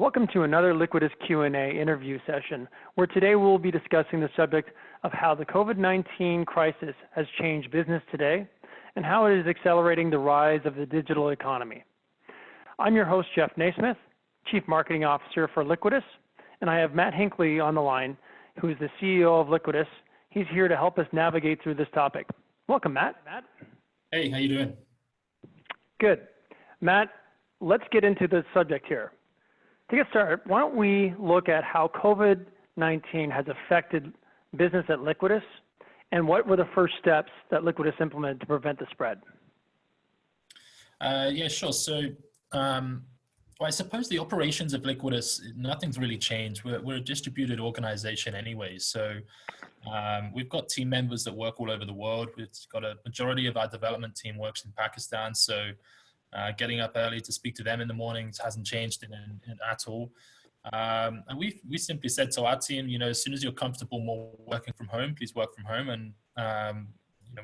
Welcome to another Liquidus Q&A interview session, where today we'll be discussing the subject of how the COVID-19 crisis has changed business today and how it is accelerating the rise of the digital economy. I'm your host, Jeff Neasmith, Chief Marketing Officer for Liquidus, and I have Matt Hinkley on the line, who is the CEO of Liquidus. He's here to help us navigate through this topic. Welcome, Matt. Hey, how you doing? Good. Matt, let's get into the subject here. To get started, why don't we look at how COVID-19 has affected business at Liquidus, and what were the first steps that Liquidus implemented to prevent the spread? Yeah, sure. So, I suppose the operations of Liquidus, nothing's really changed. We're a distributed organization anyway. So we've got team members that work all over the world. We've got a majority of our development team works in Pakistan. So getting up early to speak to them in the mornings hasn't changed at all. And we simply said to our team, as soon as you're comfortable more working from home, please work from home. And,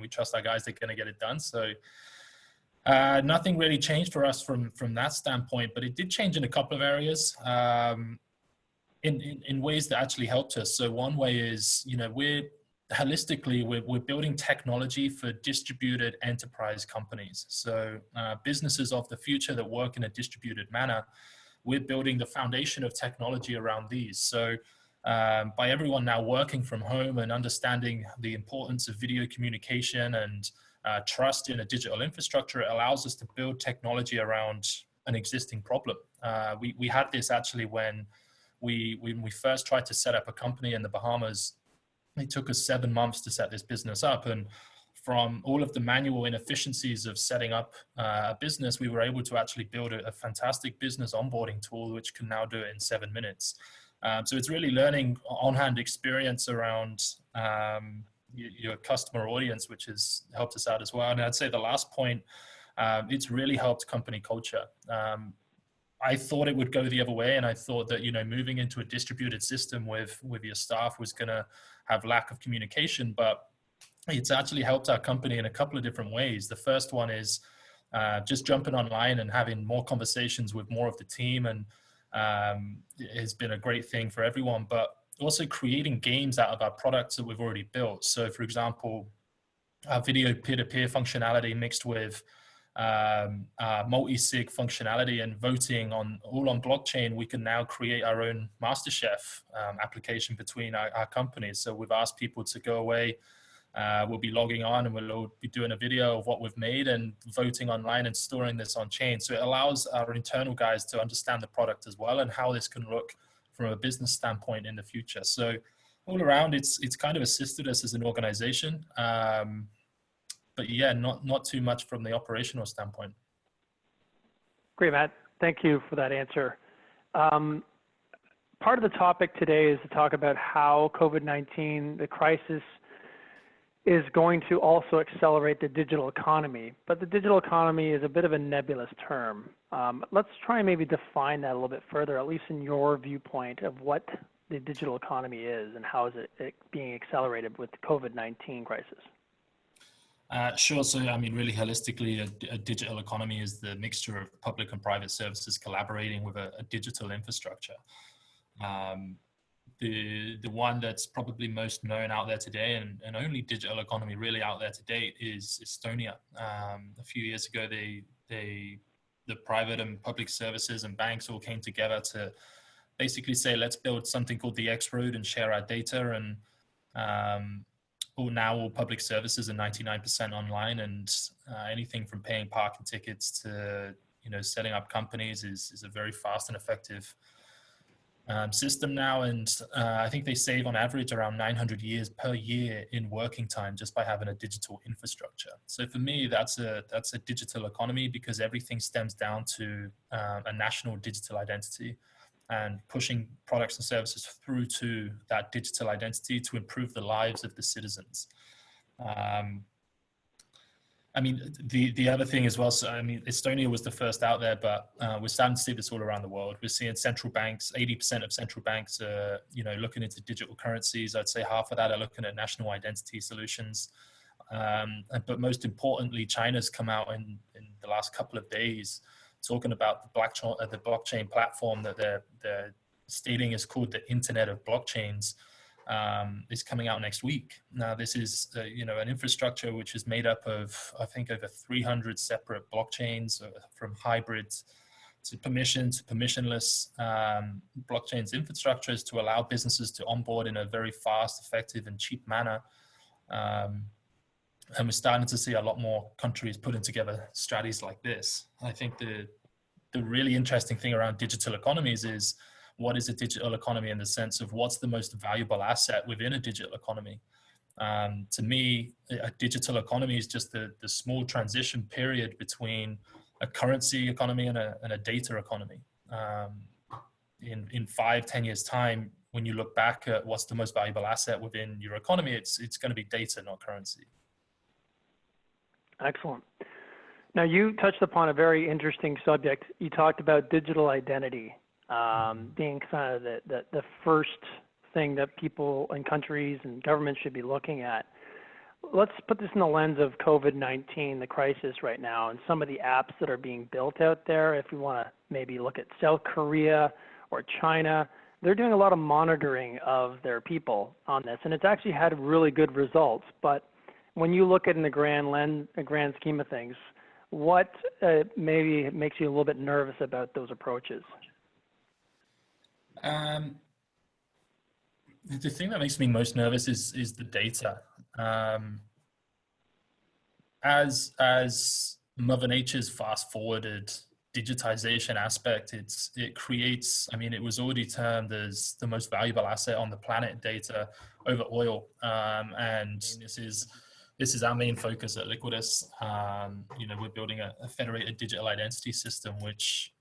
we trust our guys, they're going to get it done. So nothing really changed for us from that standpoint, but it did change in a couple of areas in ways that actually helped us. So one way is, we're building technology for distributed enterprise companies. So businesses of the future that work in a distributed manner, we're building the foundation of technology around these. So by everyone now working from home and understanding the importance of video communication and trust in a digital infrastructure, it allows us to build technology around an existing problem. We had this actually when we first tried to set up a company in the Bahamas. It took us 7 months to set this business up. And from all of the manual inefficiencies of setting up a business, we were able to actually build a fantastic business onboarding tool, which can now do it in 7 minutes. So it's really learning on-hand experience around your customer audience, which has helped us out as well. And I'd say the last point, it's really helped company culture. I thought it would go the other way, and I thought that moving into a distributed system with your staff was going to have lack of communication, but it's actually helped our company in a couple of different ways. The first one is just jumping online and having more conversations with more of the team, and it has been a great thing for everyone. But also creating games out of our products that we've already built. So, for example, our video peer-to-peer functionality mixed with multi-sig functionality and voting all on blockchain, we can now create our own MasterChef application between our companies. So we've asked people to go away. We'll be logging on and we'll be doing a video of what we've made and voting online and storing this on chain. So it allows our internal guys to understand the product as well and how this can look from a business standpoint in the future. So all around, it's kind of assisted us as an organization. But yeah, not too much from the operational standpoint. Great, Matt. Thank you for that answer. Part of the topic today is to talk about how COVID-19, the crisis, is going to also accelerate the digital economy. But the digital economy is a bit of a nebulous term. Let's try and maybe define that a little bit further, at least in your viewpoint of what the digital economy is and how is it being accelerated with the COVID-19 crisis. Sure. So, really holistically, a digital economy is the mixture of public and private services collaborating with a digital infrastructure. The one that's probably most known out there today and only digital economy really out there to date is Estonia. A few years ago, the private and public services and banks all came together to basically say, let's build something called the X Road and share our data. And all public services are 99% online, and anything from paying parking tickets to setting up companies is a very fast and effective system now. And I think they save on average around 900 years per year in working time just by having a digital infrastructure. So for me, that's a digital economy because everything stems down to a national digital identity and pushing products and services through to that digital identity to improve the lives of the citizens. The other thing as well, so Estonia was the first out there, but we're starting to see this all around the world. We're seeing central banks, 80% of central banks are, looking into digital currencies. I'd say half of that are looking at national identity solutions. But most importantly, China's come out in the last couple of days talking about the blockchain platform that they're stating is called the Internet of Blockchains, is coming out next week. Now, this is an infrastructure which is made up of, I think, over 300 separate blockchains, from hybrids to permissionless blockchains infrastructures to allow businesses to onboard in a very fast, effective, and cheap manner. And we're starting to see a lot more countries putting together strategies like this. I think the really interesting thing around digital economies is, what is a digital economy in the sense of what's the most valuable asset within a digital economy? To me, a digital economy is just the small transition period between a currency economy and a data economy. In 5-10 years time, when you look back at what's the most valuable asset within your economy, it's going to be data, not currency. Excellent. Now, you touched upon a very interesting subject. You talked about digital identity being kind of the first thing that people and countries and governments should be looking at. Let's put this in the lens of COVID-19, the crisis right now, and some of the apps that are being built out there. If you want to maybe look at South Korea or China, they're doing a lot of monitoring of their people on this, and it's actually had really good results. But when you look at it in the grand scheme of things, what maybe makes you a little bit nervous about those approaches? The thing that makes me most nervous is the data. As Mother Nature's fast-forwarded digitization aspect, it creates, I mean, it was already termed as the most valuable asset on the planet, data over oil. And this is our main focus at Liquidus. We're building a federated digital identity system which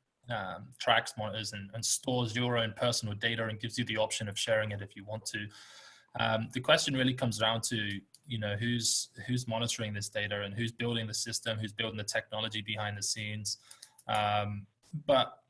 tracks, monitors, and stores your own personal data and gives you the option of sharing it if you want to. The question really comes down to, who's monitoring this data and who's building the system, who's building the technology behind the scenes. But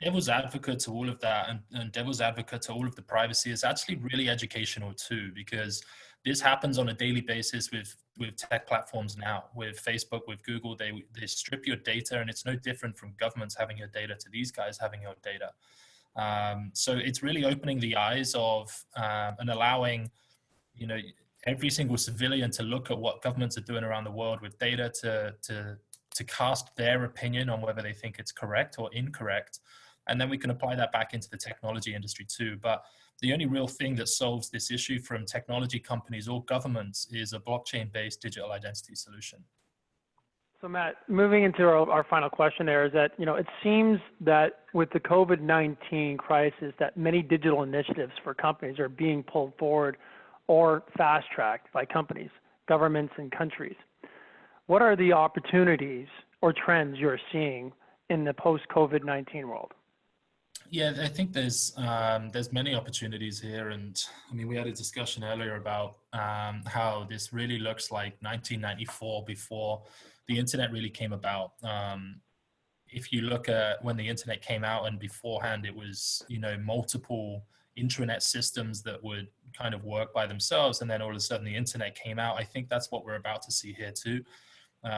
devil's advocate to all of that and devil's advocate to all of the privacy is actually really educational too, because this happens on a daily basis with tech platforms now, with Facebook, with Google. They strip your data, and it's no different from governments having your data to these guys having your data. So it's really opening the eyes of and allowing, every single civilian to look at what governments are doing around the world with data to cast their opinion on whether they think it's correct or incorrect. And then we can apply that back into the technology industry too. But the only real thing that solves this issue from technology companies or governments is a blockchain-based digital identity solution. So Matt, moving into our final question there is that, it seems that with the COVID-19 crisis that many digital initiatives for companies are being pulled forward or fast-tracked by companies, governments, and countries. What are the opportunities or trends you're seeing in the post-COVID-19 world? Yeah, I think there's many opportunities here, and I mean, we had a discussion earlier about how this really looks like 1994 before the internet really came about. If you look at when the internet came out and beforehand, it was multiple intranet systems that would kind of work by themselves, and then all of a sudden the internet came out. I think that's what we're about to see here too.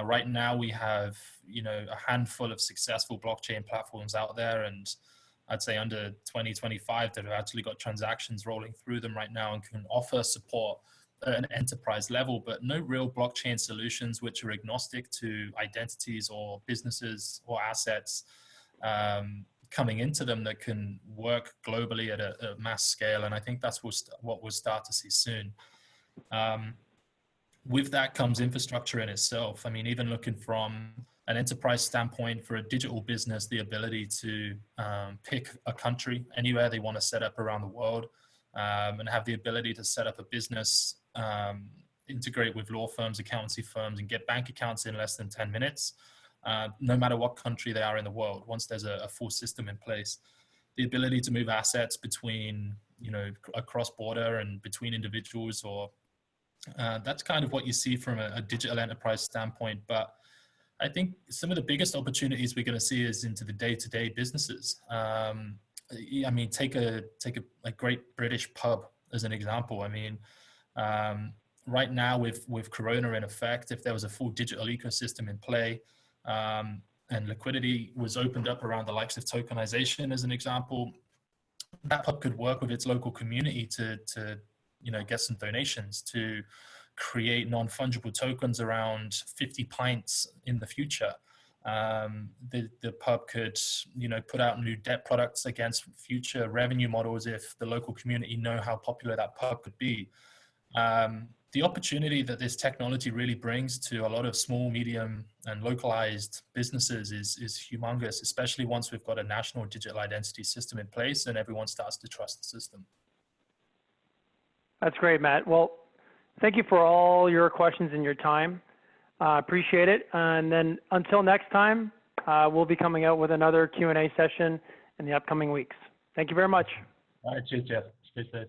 Right now we have a handful of successful blockchain platforms out there, and I'd say under 2025 that have actually got transactions rolling through them right now and can offer support at an enterprise level, but no real blockchain solutions which are agnostic to identities or businesses or assets coming into them that can work globally at a mass scale. And I think that's what we'll start to see soon. With that comes infrastructure in itself. I mean, even looking from an enterprise standpoint for a digital business, the ability to pick a country anywhere they want to set up around the world and have the ability to set up a business, integrate with law firms, accountancy firms, and get bank accounts in less than 10 minutes, no matter what country they are in the world, once there's a full system in place. The ability to move assets between, across border and between individuals, or that's kind of what you see from a digital enterprise standpoint. But I think some of the biggest opportunities we're going to see is into the day-to-day businesses. I mean, take a great British pub as an example. I mean, right now with Corona in effect, if there was a full digital ecosystem in play, and liquidity was opened up around the likes of tokenization as an example, that pub could work with its local community to get some donations to create non-fungible tokens around 50 pints in the future. The pub could, put out new debt products against future revenue models if the local community know how popular that pub could be. The opportunity that this technology really brings to a lot of small, medium, and localized businesses is humongous, especially once we've got a national digital identity system in place and everyone starts to trust the system. That's great, Matt. Well, thank you for all your questions and your time. Appreciate it. And then until next time, we'll be coming out with another Q&A session in the upcoming weeks. Thank you very much. All right, cheers, Jeff. Stay safe.